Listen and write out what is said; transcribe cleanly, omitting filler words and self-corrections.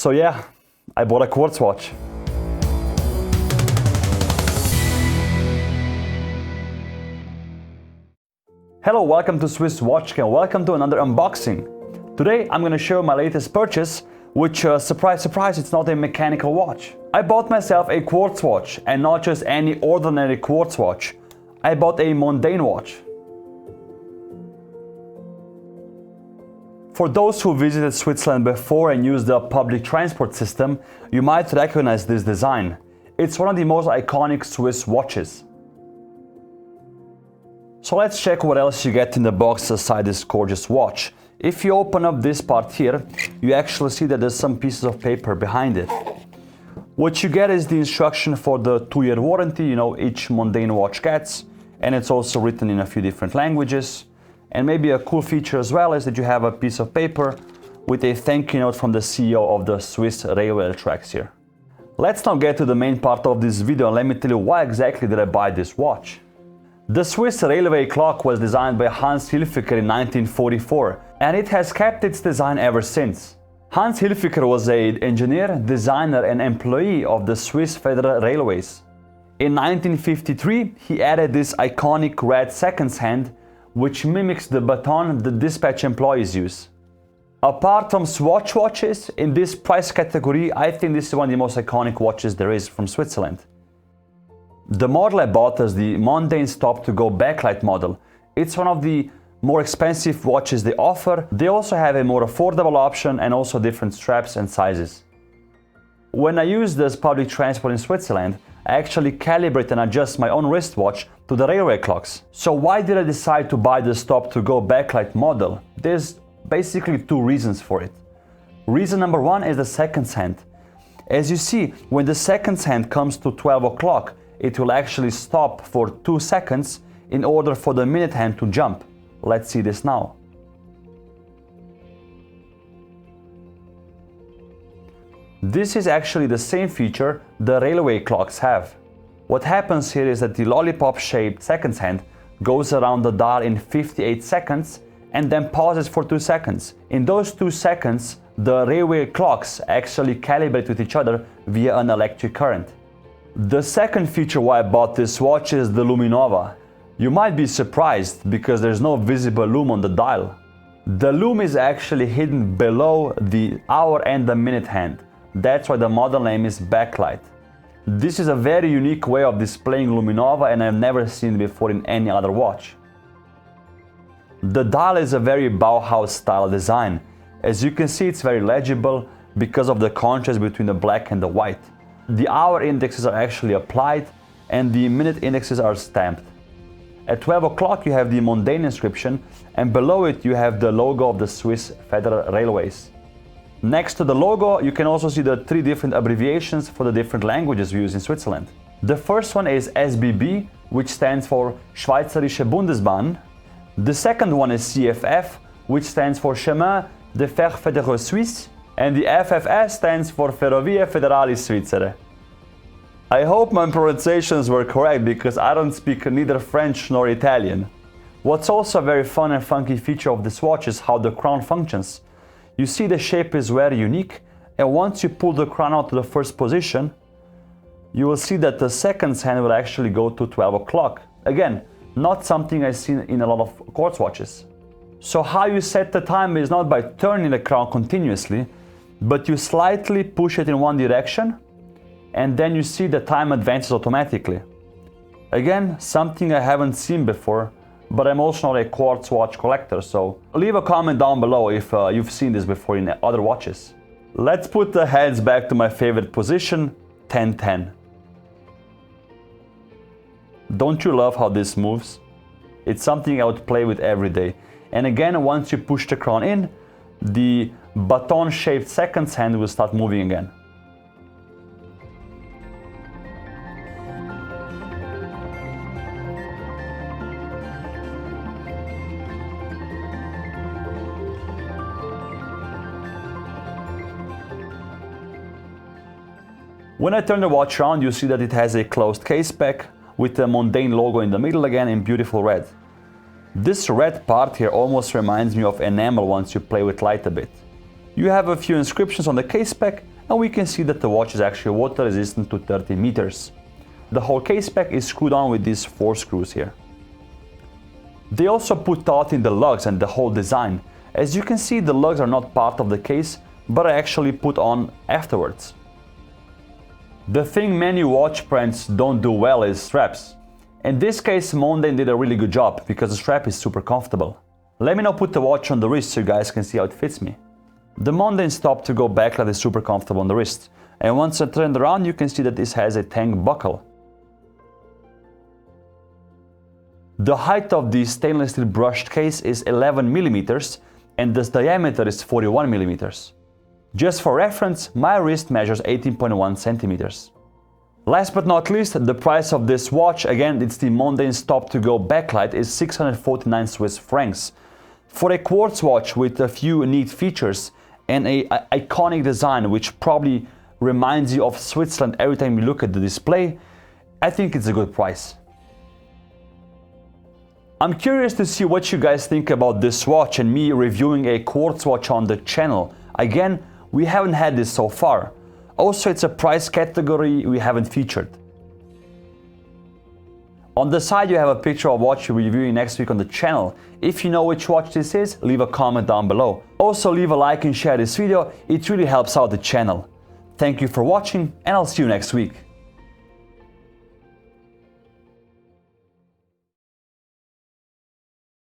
So yeah, I bought a Quartz watch. Hello, welcome to Swiss Watch and welcome to another unboxing. Today I'm going to show my latest purchase, which surprise surprise, it's not a mechanical watch. I bought myself a Quartz watch, and not just any ordinary Quartz watch. I bought a Mondaine watch. For those who visited Switzerland before and used the public transport system, you might recognize this design. It's one of the most iconic Swiss watches. So let's check what else you get in the box aside this gorgeous watch. If you open up this part here, you actually see that there's some pieces of paper behind it. What you get is the instruction for the 2-year warranty, each Mondaine watch gets, and it's also written in a few different languages. And maybe a cool feature as well is that you have a piece of paper with a thank you note from the CEO of the Swiss railway tracks here. Let's now get to the main part of this video and let me tell you why exactly did I buy this watch. The Swiss railway clock was designed by Hans Hilfiker in 1944, and it has kept its design ever since. Hans Hilfiker was an engineer, designer and employee of the Swiss Federal Railways. In 1953, he added this iconic red seconds hand, which mimics the baton the dispatch employees use. Apart from Swatch watches, in this price category, I think this is one of the most iconic watches there is from Switzerland. The model I bought is the Mondaine Stop2Go Backlight model. It's one of the more expensive watches they offer. They also have a more affordable option and also different straps and sizes. When I use this public transport in Switzerland, I actually calibrate and adjust my own wristwatch to the railway clocks. So why did I decide to buy the Stop2Go Backlight model? There's basically two reasons for it. Reason number one is the seconds hand. As you see, when the seconds hand comes to 12 o'clock, it will actually stop for 2 seconds in order for the minute hand to jump. Let's see this now. This is actually the same feature the railway clocks have. What happens here is that the lollipop-shaped seconds hand goes around the dial in 58 seconds and then pauses for 2 seconds. In those 2 seconds, the railway clocks actually calibrate with each other via an electric current. The second feature why I bought this watch is the luminova. You might be surprised because there's no visible lume on the dial. The lume is actually hidden below the hour and the minute hand. That's why the model name is Backlight. This is a very unique way of displaying luminova, and I've never seen it before in any other watch. The dial is a very Bauhaus style design. As you can see, it's very legible because of the contrast between the black and the white. The hour indexes are actually applied and the minute indexes are stamped. At 12 o'clock you have the Mondaine inscription, and below it you have the logo of the Swiss Federal Railways. Next to the logo, you can also see the 3 different abbreviations for the different languages we use in Switzerland. The first one is SBB, which stands for Schweizerische Bundesbahn. The second one is CFF, which stands for Chemin de Fer Fédéraux Suisse. And the FFS stands for Ferrovie Federali Svizzere. I hope my pronunciations were correct because I don't speak neither French nor Italian. What's also a very fun and funky feature of this watch is how the crown functions. You see the shape is very unique, and once you pull the crown out to the first position, you will see that the seconds hand will actually go to 12 o'clock. Again, not something I've seen in a lot of Quartz watches. So how you set the time is not by turning the crown continuously, but you slightly push it in one direction, and then you see the time advances automatically. Again, something I haven't seen before, but I'm also not a Quartz watch collector, so leave a comment down below if you've seen this before in other watches. Let's put the hands back to my favorite position, 10-10. Don't you love how this moves? It's something I would play with every day. And again, once you push the crown in, the baton-shaped seconds hand will start moving again. When I turn the watch around, you see that it has a closed case back with the Mondaine logo in the middle again in beautiful red. This red part here almost reminds me of enamel once you play with light a bit. You have a few inscriptions on the case back and we can see that the watch is actually water resistant to 30 meters. The whole case pack is screwed on with these 4 screws here. They also put thought in the lugs and the whole design. As you can see, the lugs are not part of the case, but are actually put on afterwards. The thing many watch brands don't do well is straps. In this case, Mondaine did a really good job because the strap is super comfortable. Let me now put the watch on the wrist so you guys can see how it fits me. The Mondaine Stop2Go Backlight is super comfortable on the wrist, and once I turn it around you can see that this has a tang buckle. The height of the stainless steel brushed case is 11 millimeters and the diameter is 41 millimeters. Just for reference, my wrist measures 18.1 centimeters. Last but not least, the price of this watch, again it's the Mondaine Stop2Go Backlight, is 649 Swiss francs. For a quartz watch with a few neat features and an iconic design which probably reminds you of Switzerland every time you look at the display, I think it's a good price. I'm curious to see what you guys think about this watch and me reviewing a quartz watch on the channel. Again, we haven't had this so far. Also, it's a price category we haven't featured. On the side you have a picture of watch we're reviewing next week on the channel. If you know which watch this is, leave a comment down below. Also leave a like and share this video, it really helps out the channel. Thank you for watching and I'll see you next week.